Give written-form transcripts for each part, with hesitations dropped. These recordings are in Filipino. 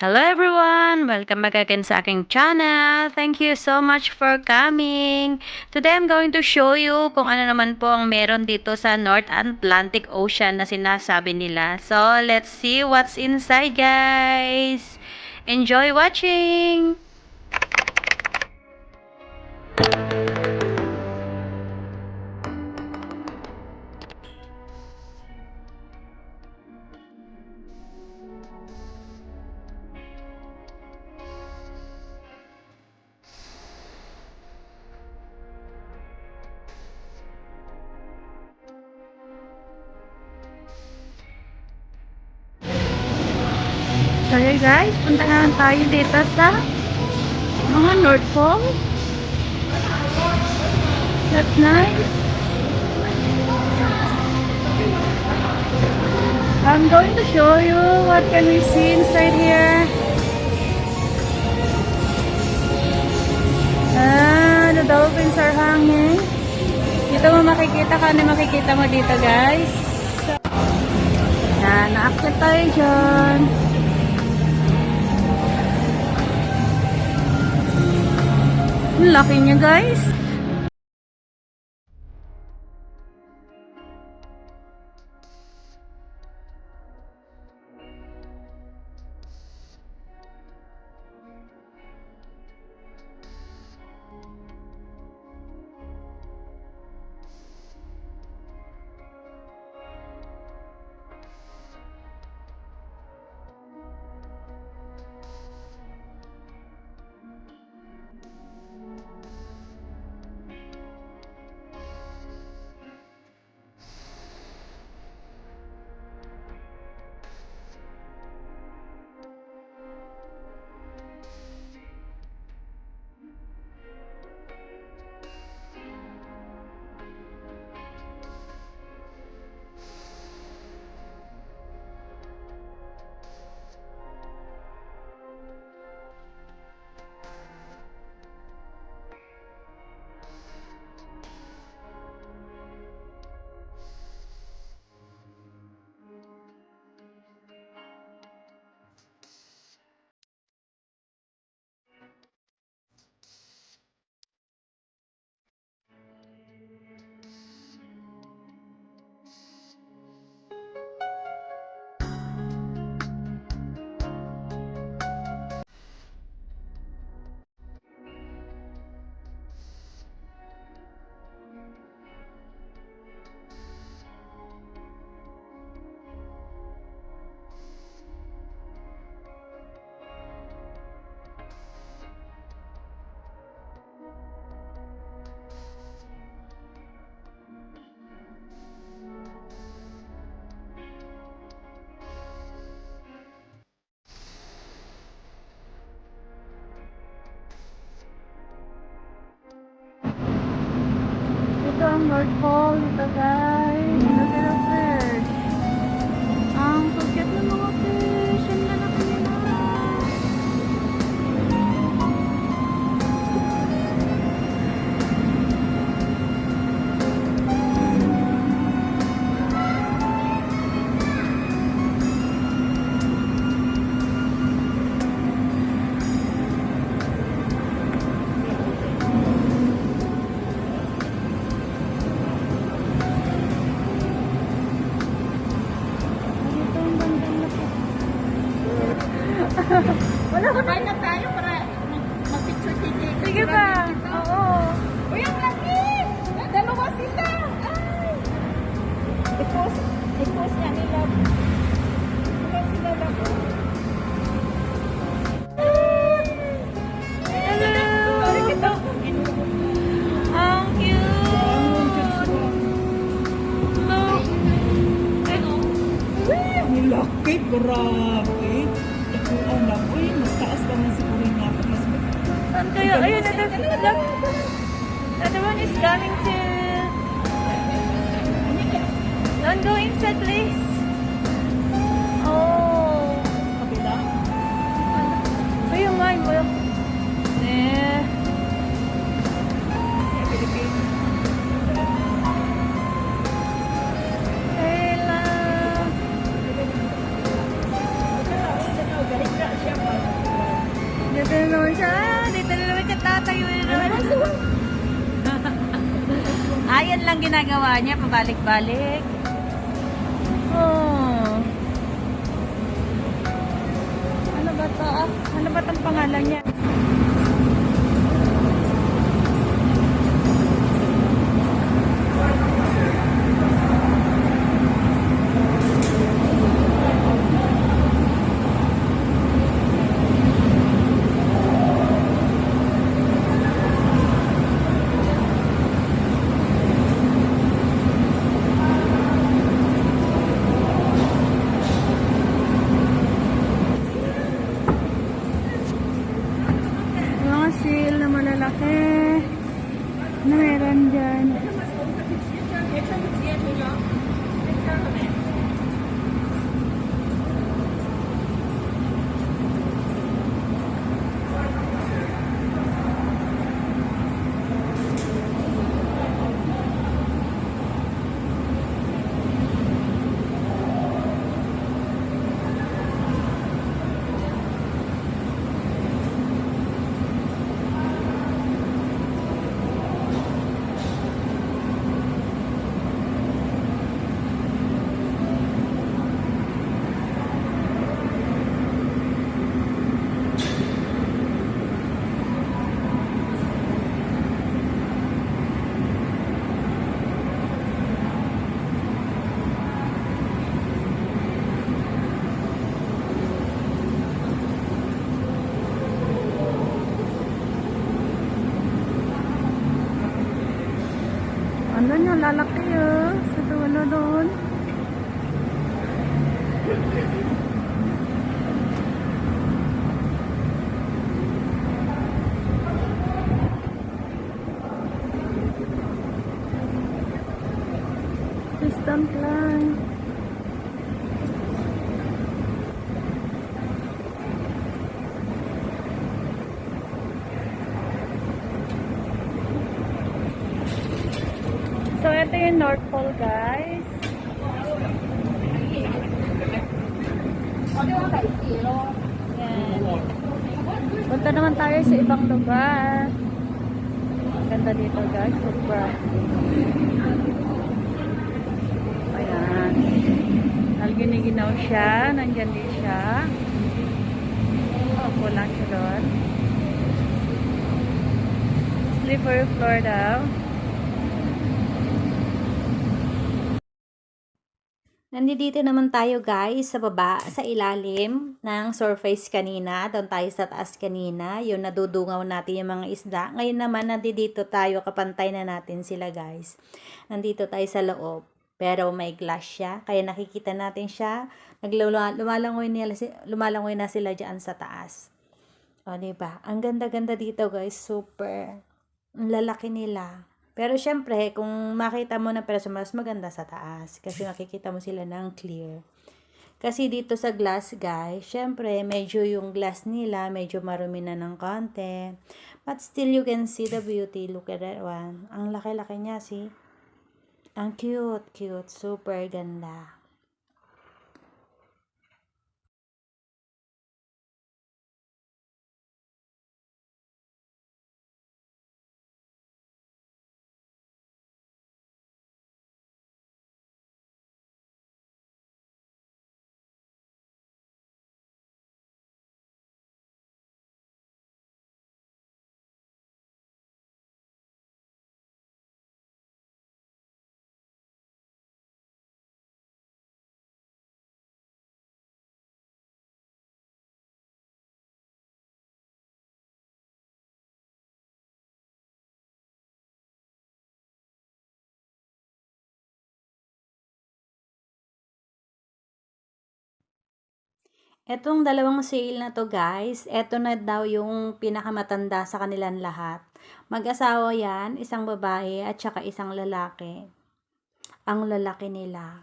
Hello everyone! Welcome back again sa aking channel. Thank you so much for coming. Today I'm going to show you kung ano naman po ang meron dito sa North Atlantic Ocean na sinasabi nila. So, let's see what's inside, guys. Enjoy watching! So yeah guys, punta naman tayo dito sa mga North Pole. That's nice. I'm going to show you what can we see inside here. The dolphins are hanging. Dito mo makikita ka na makikita mo dito guys. Yan, naakyat tayo dyan. Ang laki niya guys. Ito ang North Pole dito guys. Look at the fish. Ang cute ng mga fish. Ang lalaki nila. Wala ko Sabay na tayo para mag-picture sige. Sige ba? Oo. Uy, ang laki! Dalawa sila! Ay! I-post niya nila. Dalawa sila lang. Hello! Balik ito. Ang cute! Look! Ang laki, grabe. Ito ang laki. Mas taas pa man siguro yung napakis. Saan kayo? Ayun, ito. The one is coming to... Don't go inside, please. Oh. Kapila. Ayun nga, mo. Eh. Pilipino. Hey, love. Galing ka siya pa. naman siya. Dito na naman siya tatayo na naman. Ayan lang ginagawa niya, pabalik-balik. Oh. Ano ba to? Ano ba tong pangalan niya? Mga seal na malalaki na meron dyan. Ano niya, lalaki sa dulo doon. Distant lang. So, ito yung North Pole, guys. Yan. Punta naman tayo sa ibang lugar. Ganda dito, guys. Super. Ayan. Nalginiginaw siya. Nandyan din siya. Opo lang siya doon. Slippery floor daw. Nandito naman tayo guys sa baba, sa ilalim ng surface kanina. Doon tayo sa taas kanina. Yung nadudungaw natin yung mga isda. Ngayon naman nandito tayo, kapantay na natin sila guys. Nandito tayo sa loob. Pero may glass siya. Kaya nakikita natin siya. Lumalangoy na sila dyan sa taas. O diba? Ang ganda-ganda dito guys. Super. Ang lalaki nila. Pero syempre, kung makita mo na pero mas maganda sa taas. Kasi makikita mo sila ng clear. Kasi dito sa glass, guys, syempre, medyo yung glass nila, medyo marumi na ng konti. But still, you can see the beauty. Look at that one. Ang laki-laki niya, see? Ang cute, cute. Super ganda. Etong dalawang sale na to guys, eto na daw yung pinakamatanda sa kanilang lahat. Mag-asawa yan, isang babae at saka isang lalaki. Ang lalaki nila.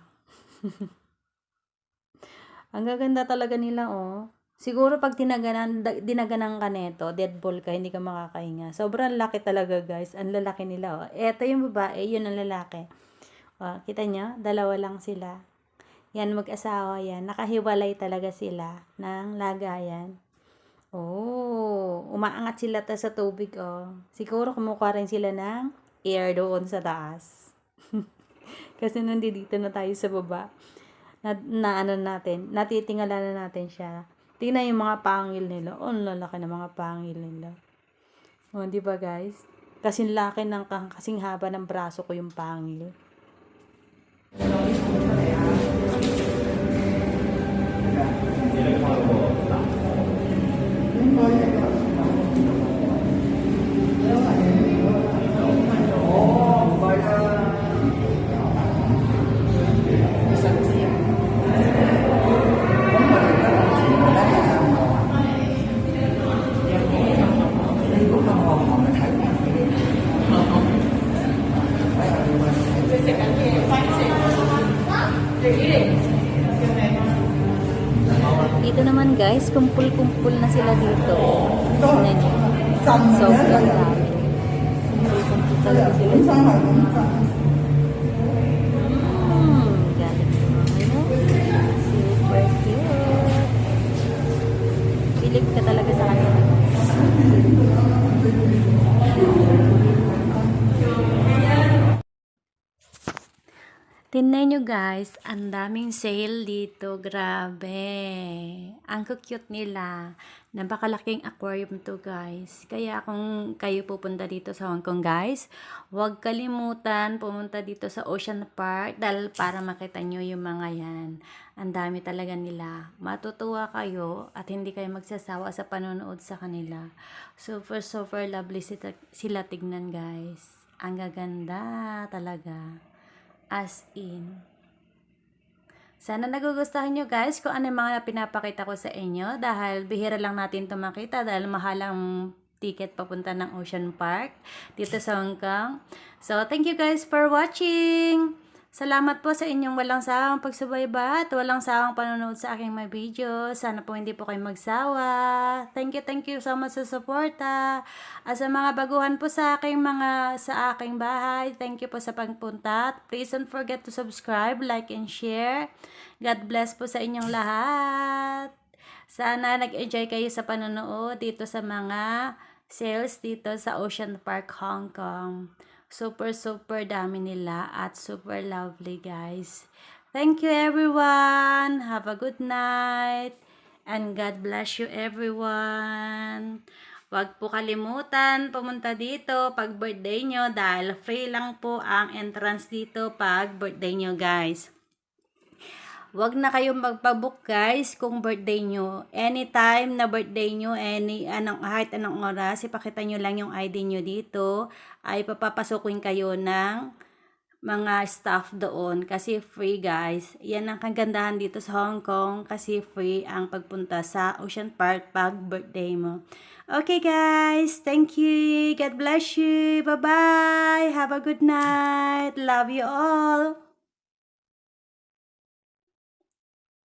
Ang gaganda talaga nila oh. Siguro pag dinaganan ka neto, dead ball ka, hindi ka makakahinga. Sobrang laki talaga guys, ang lalaki nila oh. Eto yung babae, yun ang lalaki. Oh, kita nyo, dalawa lang sila. Yan, mag-asawa yan. Nakahiwalay talaga sila ng lagayan. Oh, umaangat sila sa tubig, oh. Siguro kumukuha rin sila ng air doon sa taas. Kasi nandito na tayo sa baba. Na ano natin, natitingala na natin siya. Tingnan yung mga pangil nila. Oh, ang lalaki ng mga pangil nila. Oh, di ba guys? Kasing laki ng kasing haba ng braso ko yung pangil. Dito naman guys, kumpul-kumpul na sila dito. Tingnan niyo. Sobrang dami. Kumpul-kumpul talaga sila dito. Galing naman. Super cute. Pilig ka talaga sa kanila. Tingnan nyo guys, ang daming sale dito. Grabe. Ang cute nila. Napakalaking aquarium to guys. Kaya kung kayo pupunta dito sa Hong Kong guys, huwag kalimutan pumunta dito sa Ocean Park dahil para makita nyo yung mga yan. Ang dami talaga nila. Matutuwa kayo at hindi kayo magsasawa sa panonood sa kanila. Super super lovely sila tignan guys. Ang gaganda talaga. As in. Sana nagugustuhan nyo guys kung ano yung mga pinapakita ko sa inyo dahil bihira lang natin ito makita dahil mahal ang ticket papunta ng Ocean Park dito sa Hong Kong. So, thank you guys for watching! Salamat po sa inyong walang sawang pagsubaybay at walang sawang panonood sa aking mga video. Sana po hindi po kayo magsawa. Thank you so much sa suporta. At sa mga baguhan po sa aking bahay, thank you po sa pagpunta. Please don't forget to subscribe, like, and share. God bless po sa inyong lahat. Sana nag-enjoy kayo sa panonood dito sa mga sales dito sa Ocean Park, Hong Kong. Super super dami nila at super lovely guys. Thank you everyone. Have a good night. And God bless you everyone. Huwag po kalimutan pumunta dito pag birthday nyo dahil free lang po ang entrance dito pag birthday nyo guys. Huwag na kayong magpabook guys kung birthday nyo. Anytime na birthday nyo, kahit anong oras, ipakita nyo lang yung ID nyo dito, ay papapasukin kayo ng mga staff doon kasi free guys. Yan ang kagandahan dito sa Hong Kong kasi free ang pagpunta sa Ocean Park pag birthday mo. Okay guys, thank you. God bless you. Bye-bye. Have a good night. Love you all.